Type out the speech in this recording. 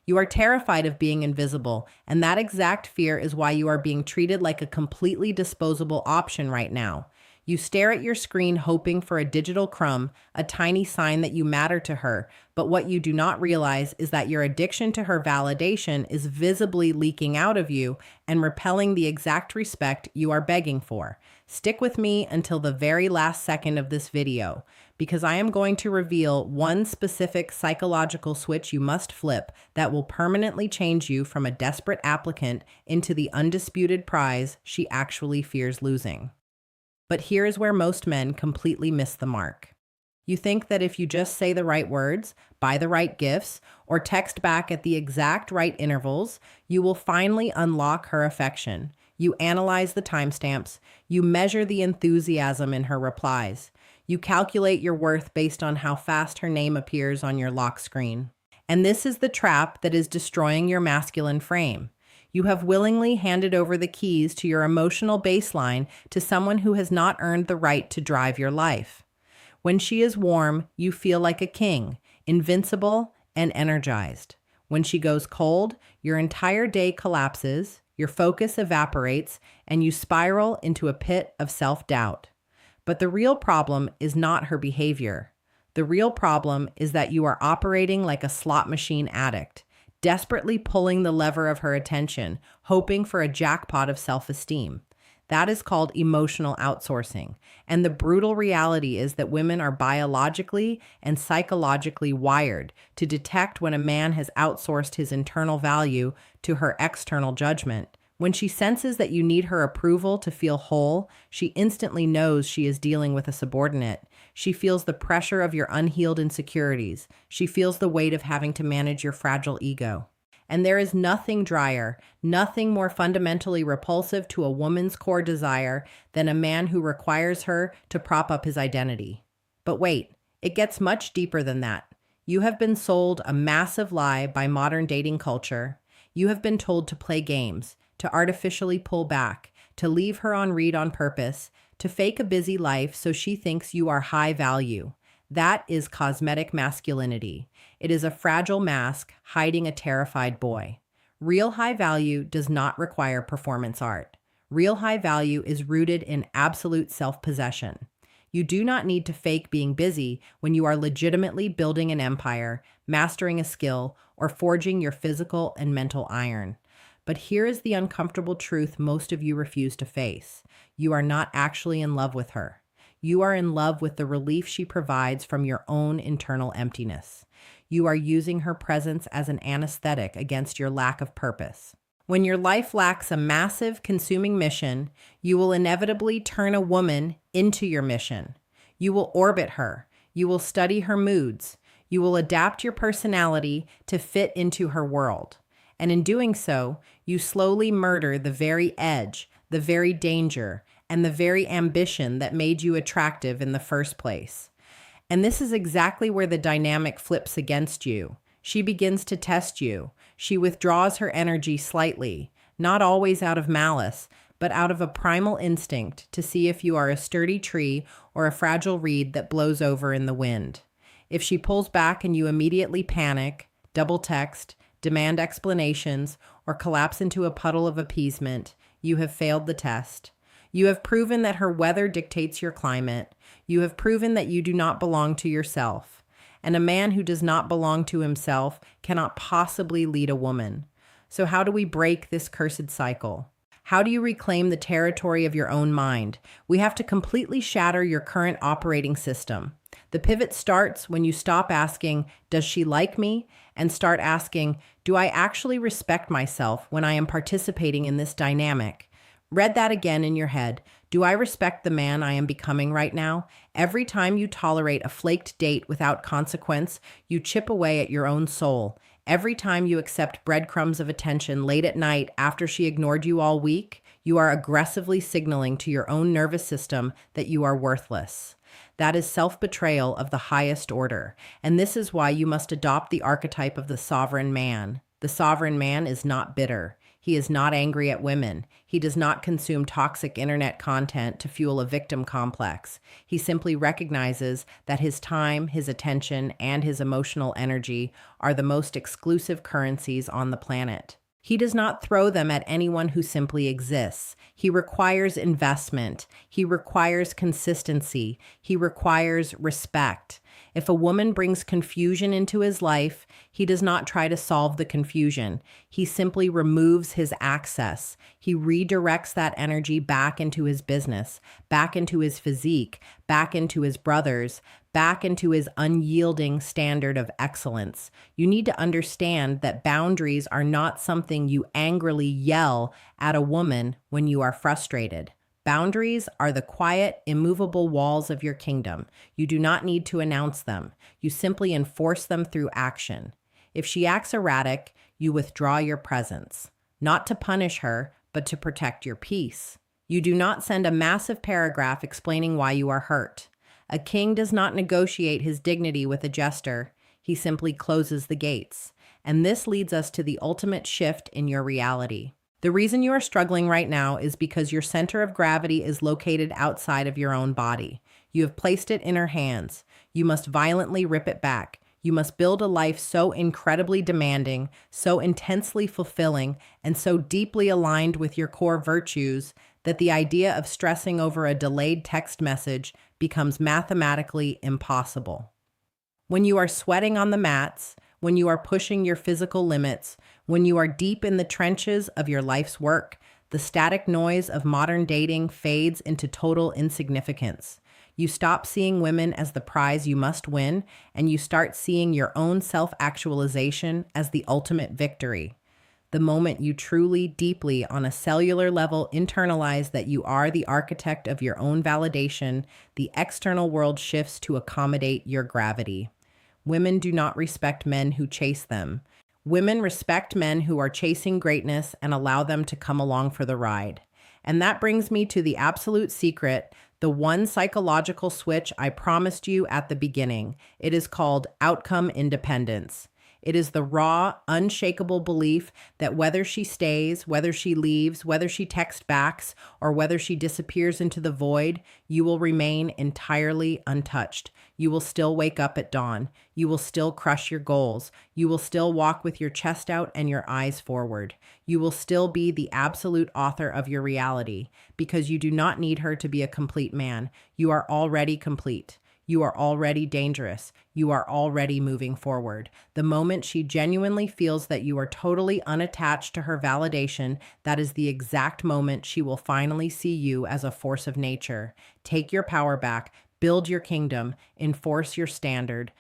You are terrified of being invisible, and that exact fear is why you are being treated like a completely disposable option right now. You stare at your screen hoping for a digital crumb, a tiny sign that you matter to her, but what you do not realize is that your addiction to her validation is visibly leaking out of you and repelling the exact respect you are begging for. Stick with me until the very last second of this video, because I am going to reveal one specific psychological switch you must flip that will permanently change you from a desperate applicant into the undisputed prize she actually fears losing. But here is where most men completely miss the mark. You think that if you just say the right words, buy the right gifts, or text back at the exact right intervals, you will finally unlock her affection. You analyze the timestamps, you measure the enthusiasm in her replies, you calculate your worth based on how fast her name appears on your lock screen. And this is the trap that is destroying your masculine frame. You have willingly handed over the keys to your emotional baseline to someone who has not earned the right to drive your life. When she is warm, you feel like a king, invincible and energized. When she goes cold, your entire day collapses, your focus evaporates, and you spiral into a pit of self-doubt. But the real problem is not her behavior. The real problem is that you are operating like a slot machine addict, desperately pulling the lever of her attention, hoping for a jackpot of self-esteem. That is called emotional outsourcing. And the brutal reality is that women are biologically and psychologically wired to detect when a man has outsourced his internal value to her external judgment. When she senses that you need her approval to feel whole, she instantly knows she is dealing with a subordinate. She feels the pressure of your unhealed insecurities. She feels the weight of having to manage your fragile ego. And there is nothing drier, nothing more fundamentally repulsive to a woman's core desire than a man who requires her to prop up his identity. But wait, it gets much deeper than that. You have been sold a massive lie by modern dating culture. You have been told to play games, to artificially pull back, to leave her on read on purpose, to fake a busy life so she thinks you are high value. That is cosmetic masculinity. It is a fragile mask hiding a terrified boy. Real high value does not require performance art. Real high value is rooted in absolute self-possession. You do not need to fake being busy when you are legitimately building an empire, mastering a skill, or forging your physical and mental iron. But here is the uncomfortable truth most of you refuse to face. You are not actually in love with her. You are in love with the relief she provides from your own internal emptiness. You are using her presence as an anesthetic against your lack of purpose. When your life lacks a massive, consuming mission, you will inevitably turn a woman into your mission. You will orbit her. You will study her moods. You will adapt your personality to fit into her world. And in doing so, you slowly murder the very edge, the very danger, and the very ambition that made you attractive in the first place. And this is exactly where the dynamic flips against you. She begins to test you. She withdraws her energy slightly, not always out of malice, but out of a primal instinct to see if you are a sturdy tree or a fragile reed that blows over in the wind. If she pulls back and you immediately panic, double text, demand explanations, or collapse into a puddle of appeasement, you have failed the test. You have proven that her weather dictates your climate. You have proven that you do not belong to yourself. And a man who does not belong to himself cannot possibly lead a woman. So how do we break this cursed cycle? How do you reclaim the territory of your own mind? We have to completely shatter your current operating system. The pivot starts when you stop asking, does she like me? And start asking, do I actually respect myself when I am participating in this dynamic? Read that again in your head. Do I respect the man I am becoming right now? Every time you tolerate a flaked date without consequence, you chip away at your own soul. Every time you accept breadcrumbs of attention late at night after she ignored you all week, you are aggressively signaling to your own nervous system that you are worthless. That is self-betrayal of the highest order, and this is why you must adopt the archetype of the sovereign man. The sovereign man is not bitter. He is not angry at women. He does not consume toxic internet content to fuel a victim complex. He simply recognizes that his time, his attention, and his emotional energy are the most exclusive currencies on the planet. He does not throw them at anyone who simply exists. He requires investment. He requires consistency. He requires respect. If a woman brings confusion into his life, he does not try to solve the confusion. He simply removes his access. He redirects that energy back into his business, back into his physique, back into his brothers, back into his unyielding standard of excellence. You need to understand that boundaries are not something you angrily yell at a woman when you are frustrated. Boundaries are the quiet, immovable walls of your kingdom. You do not need to announce them. You simply enforce them through action. If she acts erratic, you withdraw your presence, not to punish her, but to protect your peace. You do not send a massive paragraph explaining why you are hurt. A king does not negotiate his dignity with a jester. He simply closes the gates. And this leads us to the ultimate shift in your reality. The reason you are struggling right now is because your center of gravity is located outside of your own body. You have placed it in her hands. You must violently rip it back. You must build a life so incredibly demanding, so intensely fulfilling, and so deeply aligned with your core virtues that the idea of stressing over a delayed text message becomes mathematically impossible. When you are sweating on the mats, when you are pushing your physical limits, when you are deep in the trenches of your life's work, the static noise of modern dating fades into total insignificance. You stop seeing women as the prize you must win, and you start seeing your own self-actualization as the ultimate victory. The moment you truly, deeply, on a cellular level, internalize that you are the architect of your own validation, the external world shifts to accommodate your gravity. Women do not respect men who chase them. Women respect men who are chasing greatness and allow them to come along for the ride. And that brings me to the absolute secret, the one psychological switch I promised you at the beginning. It is called outcome independence. It is the raw, unshakable belief that whether she stays, whether she leaves, whether she text backs, or whether she disappears into the void, you will remain entirely untouched. You will still wake up at dawn. You will still crush your goals. You will still walk with your chest out and your eyes forward. You will still be the absolute author of your reality because you do not need her to be a complete man. You are already complete. You are already dangerous. You are already moving forward. The moment she genuinely feels that you are totally unattached to her validation, that is the exact moment she will finally see you as a force of nature. Take your power back, build your kingdom, enforce your standard.